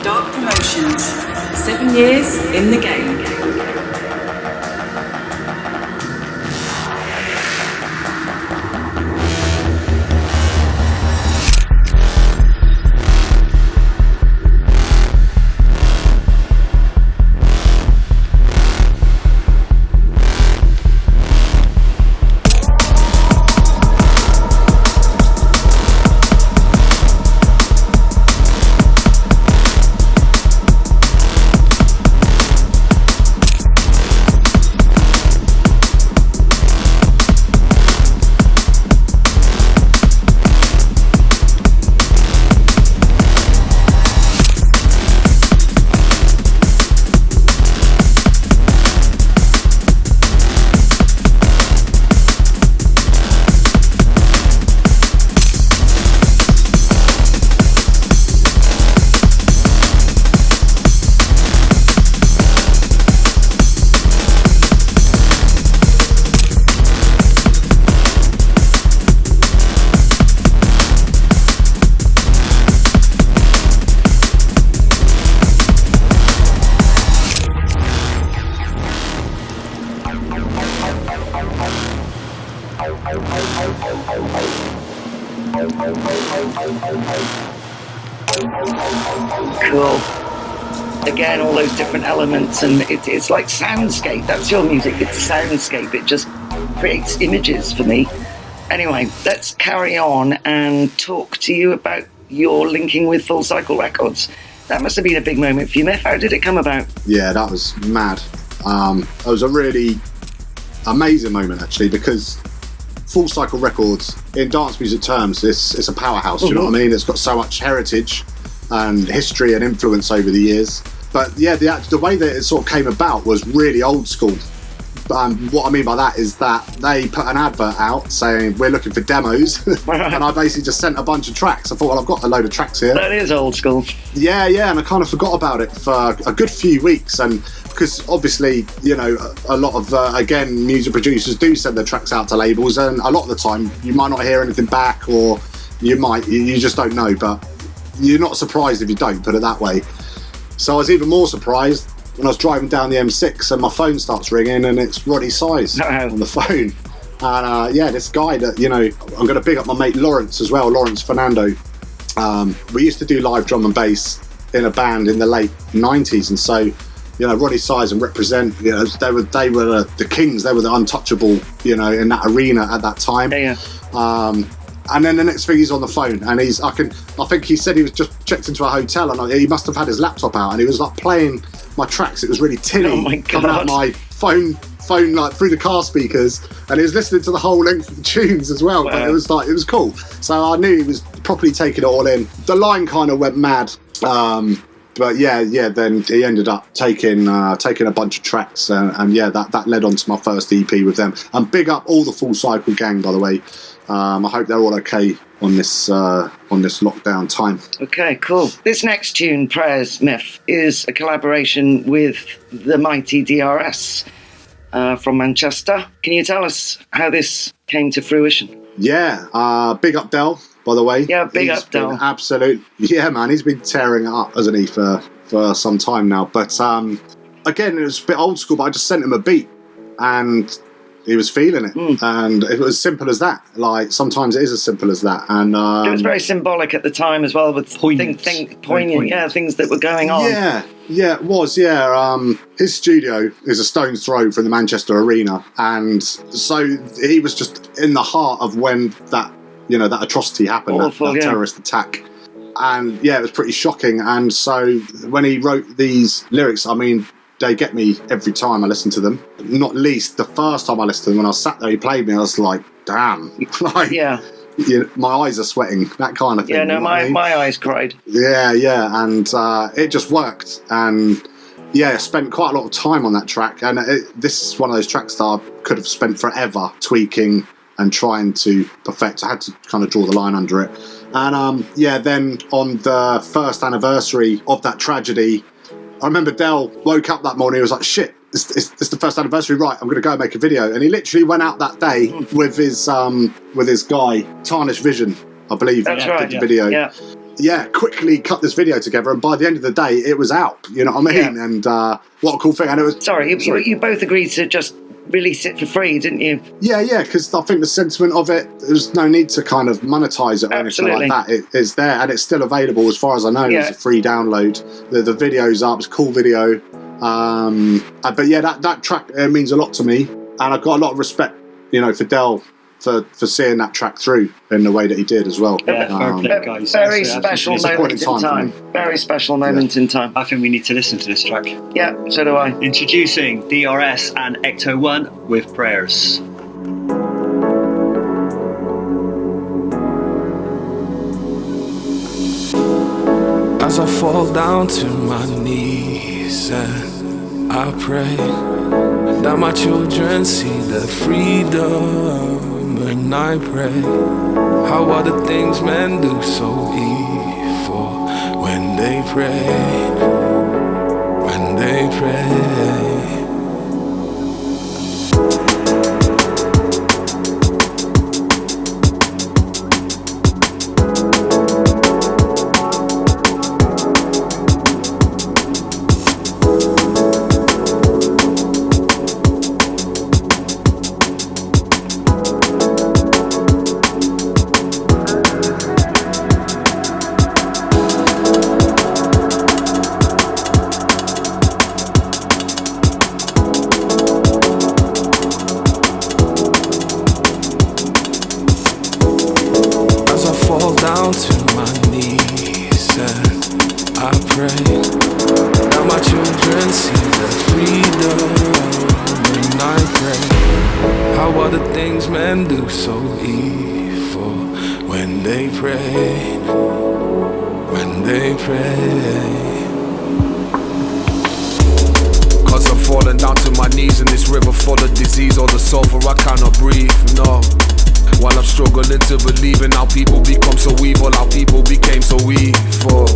Dark Promotions, 7 years in the game. Cool. Again, all those different elements, and it's like soundscape. That's your music. It's soundscape. It just creates images for me. Anyway, let's carry on and talk to you about your linking with Full Cycle Records. That must have been a big moment for you, Miff. How did it come about? Yeah, that was mad. It was a really amazing moment, actually, because Full Cycle Records, in dance music terms, it's a powerhouse. Do you know what I mean? It's got so much heritage and history and influence over the years. But yeah, the way that it sort of came about was really old school. What I mean by that is that they put an advert out saying we're looking for demos, and I basically just sent a bunch of tracks. I thought, well, I've got a load of tracks here. That is old school. Yeah, and I kind of forgot about it for a good few weeks, and because obviously, you know, a lot of again, music producers do send their tracks out to labels, and a lot of the time you might not hear anything back, or you just don't know. But you're not surprised if you don't, put it that way. So I was even more surprised when I was driving down the M6 and my phone starts ringing and it's Roddy Size on the phone. And this guy that, you know, I'm going to big up my mate Lawrence as well, Lawrence Fernando. We used to do live drum and bass in a band in the late 90s, and so, you know, Roddy Size and Represent, you know, they were the kings, they were the untouchable, you know, in that arena at that time. And then the next thing, he's on the phone, and I think he said he was just checked into a hotel, and he must have had his laptop out, and he was like playing my tracks. It was really tinny, coming out my phone like through the car speakers, and he was listening to the whole length of the tunes as well. Wow. But it was cool. So I knew he was properly taking it all in. The line kind of went mad. But then he ended up taking a bunch of tracks, and that led on to my first EP with them. And big up all the Full Cycle gang, by the way. I hope they're all okay on this lockdown time. Okay, cool. This next tune, Prayers Myth, is a collaboration with the mighty DRS from Manchester. Can you tell us how this came to fruition? Yeah, big up Del, by the way. Yeah, big up Del. Absolute. Yeah, man, he's been tearing it up, hasn't he, for some time now. But again, it was a bit old school, but I just sent him a beat, and he was feeling it, and it was as simple as that. Like, sometimes it is as simple as that. And it was very symbolic at the time as well, with poignant, things that were going on. Yeah, it was. Yeah, his studio is a stone's throw from the Manchester Arena, and so he was just in the heart of when that atrocity happened, that terrorist attack. And yeah, it was pretty shocking. And so when he wrote these lyrics, I mean, they get me every time I listen to them. Not least the first time I listened to them, when I sat there, he played me, I was like, damn. Like, my eyes are sweating, that kind of thing. Yeah, no, my eyes cried. Yeah, and it just worked. And yeah, I spent quite a lot of time on that track. And this is one of those tracks that I could have spent forever tweaking and trying to perfect. I had to kind of draw the line under it. And then on the first anniversary of that tragedy, I remember Del woke up that morning, he was like, shit, it's the first anniversary, right, I'm going to go and make a video. And he literally went out that day with his guy, Tarnish Vision, I believe. That's right, did the video. Yeah, quickly cut this video together, and by the end of the day, it was out, you know what I mean? Yeah. And what a cool thing. And it was... Sorry, you both agreed to just release it for free, didn't you? Yeah, because I think the sentiment of it, there's no need to kind of monetize it or anything like that. It's there, and it's still available as far as I know. It's a free download. The video's up. It's a cool video. But yeah, that track means a lot to me, and I've got a lot of respect, you know, for Del for seeing that track through in the way that he did as well. Very special moment in time. Very special moment in time. I think we need to listen to this track. Yeah, so do I. Introducing DRS and EKTO1 with Prayers. As I fall down to my knees and I pray that my children see the freedom. And I pray, how are the things men do so evil when they pray, when they pray. Down to my knees and I pray that my children see the freedom. are the things men do so evil when they pray, when they pray. Cause I'm falling down to my knees in this river full of disease, all the sulfur I cannot breathe, no. While I'm struggling to believe in how people become so evil, how people became so evil.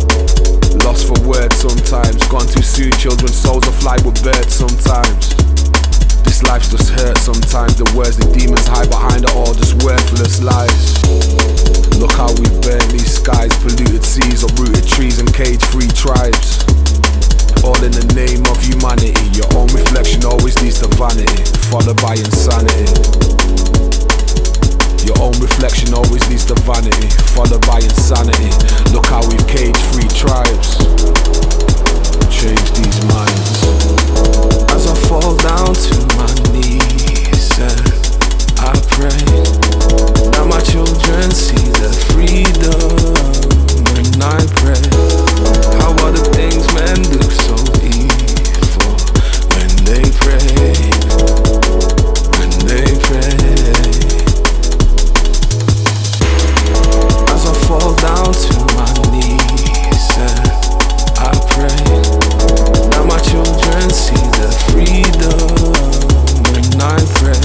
Lost for words sometimes, gone too soon, children's souls are fly with birds sometimes. This life's just hurt sometimes, the words the demons hide behind are all just worthless lies. Look how we burn these skies, polluted seas, uprooted trees and cage-free tribes. All in the name of humanity, your own reflection always leads to vanity, followed by insanity. Your own reflection always leads to vanity, followed by insanity. Look how we've caged free tribes. Change these minds. As I fall down to my knees and I pray that my children see the freedom. When I pray, how are the things men do so evil when they pray, when they pray. As I fall down to my knees and I pray that my children see the freedom. When I pray,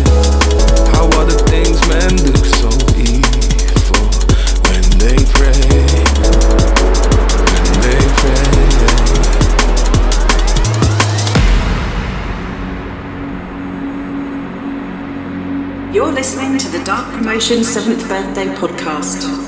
how are the things men do so evil when they pray, when they pray. You're listening to the Dark Promotion 7th Birthday Podcast.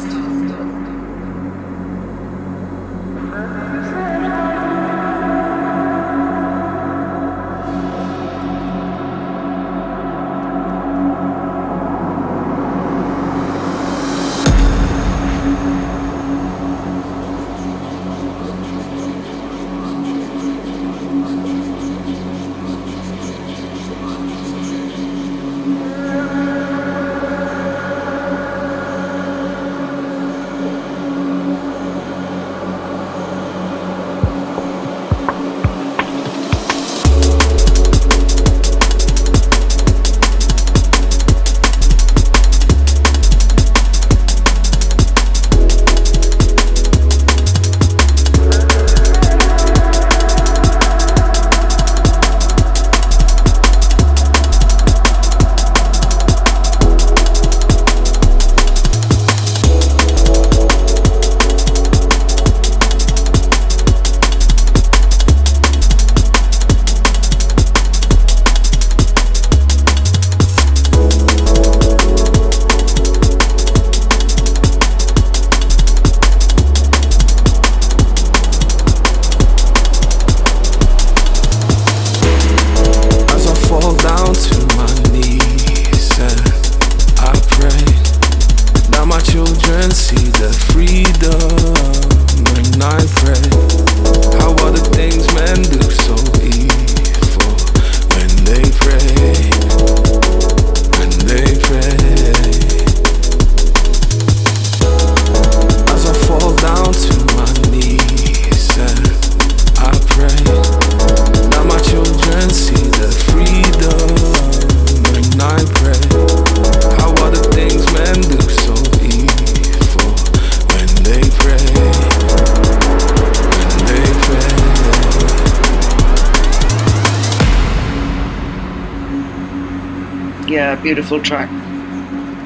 Beautiful track.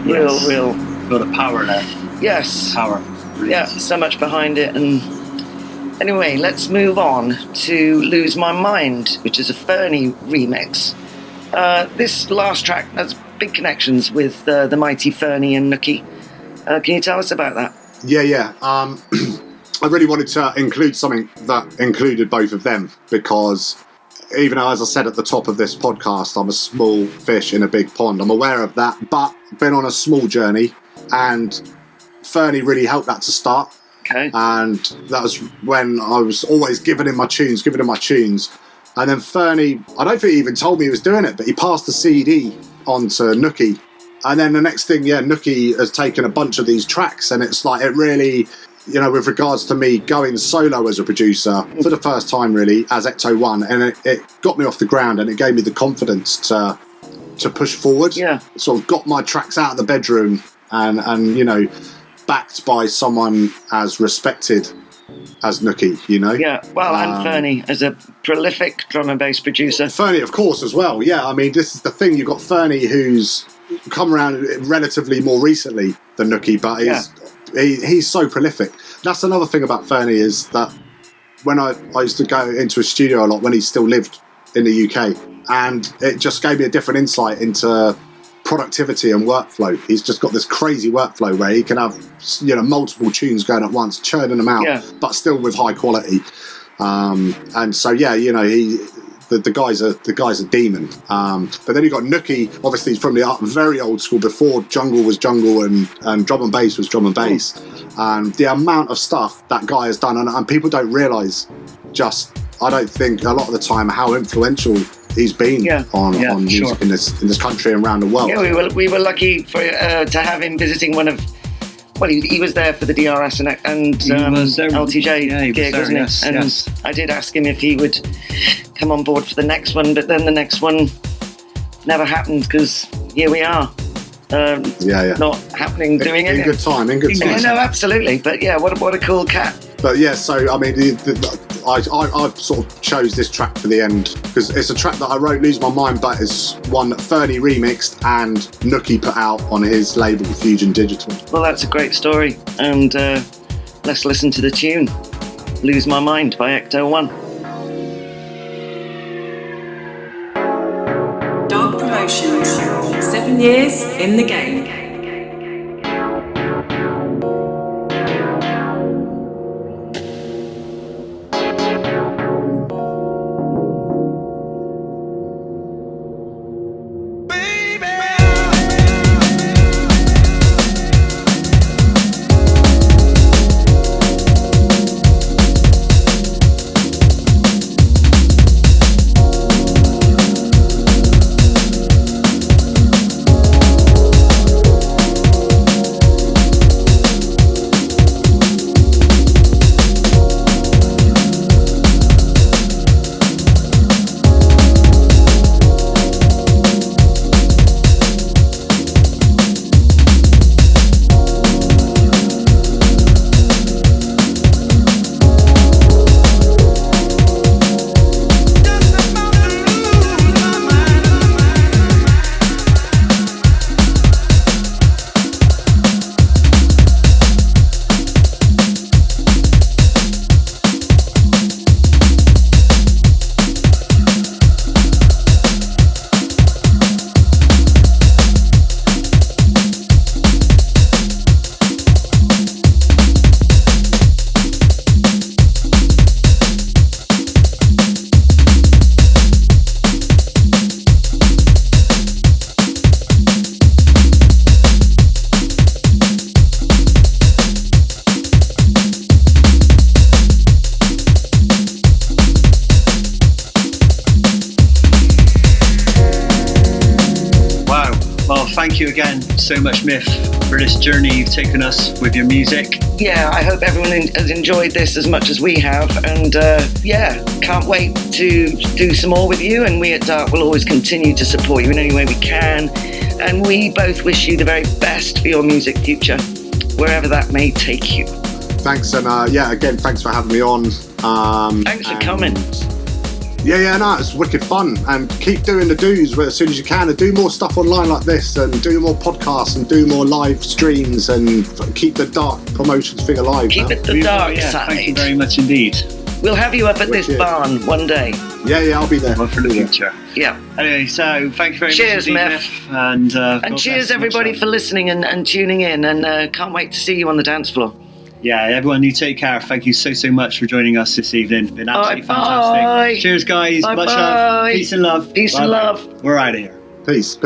Yes. Real. Got a power there. Yes. Power. Yeah, so much behind it. And anyway, let's move on to Lose My Mind, which is a Furney remix. This last track has big connections with the mighty Furney and Nookie. Can you tell us about that? Yeah. I really wanted to include something that included both of them because even though, as I said at the top of this podcast, I'm a small fish in a big pond, I'm aware of that, but been on a small journey, and Furney really helped that to start. Okay. And that was when I was always giving him my tunes. And then Furney, I don't think he even told me he was doing it, but he passed the CD on to Nookie. And then the next thing, Nookie has taken a bunch of these tracks, and it's like, it really, with regards to me going solo as a producer for the first time really as EKTO1, and it got me off the ground, and it gave me the confidence to to push forward. Yeah. Sort of got my tracks out of the bedroom and you know, backed by someone as respected as Nookie, you know? Yeah, well, and Furney as a prolific drum and bass producer. Furney, of course, as well. Yeah, I mean, this is the thing. You've got Furney, who's come around relatively more recently than Nookie, but he's so prolific. That's another thing about Furney, is that when I used to go into a studio a lot when he still lived in the UK, and it just gave me a different insight into productivity and workflow. He's just got this crazy workflow where he can have, you know, multiple tunes going at once, churning them out, but still with high quality. And so, yeah, you know, the guy's a demon. But then you got Nookie. Obviously, he's from the very old school, before jungle was jungle and drum and bass was drum and bass. And the amount of stuff that guy has done, and people don't realise, I don't think a lot of the time, how influential he's been on music in this country and around the world. Yeah, we were lucky to have him visiting one of. Well, he was there for the DRS and LTJ gig, wasn't he? And I did ask him if he would come on board for the next one, but then the next one never happened, because here we are. Not happening, doing it. In good time. Yeah, no, absolutely. But yeah, what a cool cat. But yeah, so I mean, I sort of chose this track for the end because it's a track that I wrote, Lose My Mind, but it's one that Furney remixed and Nookie put out on his label Fusion Digital. Well, that's a great story, and let's listen to the tune Lose My Mind by EKTO1. Dark Promotions, 7 years in the game. Thank you again so much, Miff, for this journey you've taken us with your music. Yeah, I hope everyone has enjoyed this as much as we have, and can't wait to do some more with you, and we at Dark will always continue to support you in any way we can, and we both wish you the very best for your music future, wherever that may take you. Thanks, and again, thanks for having me on. Thanks for coming. No, it's wicked fun, and keep doing the do's as soon as you can, and do more stuff online like this, and do more podcasts, and do more live streams, and keep the Dark Promotions thing alive. Keep it the dark side. Thank you very much indeed. We'll have you up at this barn one day. Yeah, I'll be there. For the future. Yeah. Anyway, so thank you very cheers, much. Miff. And cheers, everybody, for listening and tuning in, and can't wait to see you on the dance floor. Yeah, everyone, you take care. Thank you so much for joining us this evening. It's been absolutely fantastic. Bye. Cheers, guys. Much love. Peace and love. Peace and love. We're out of here. Peace.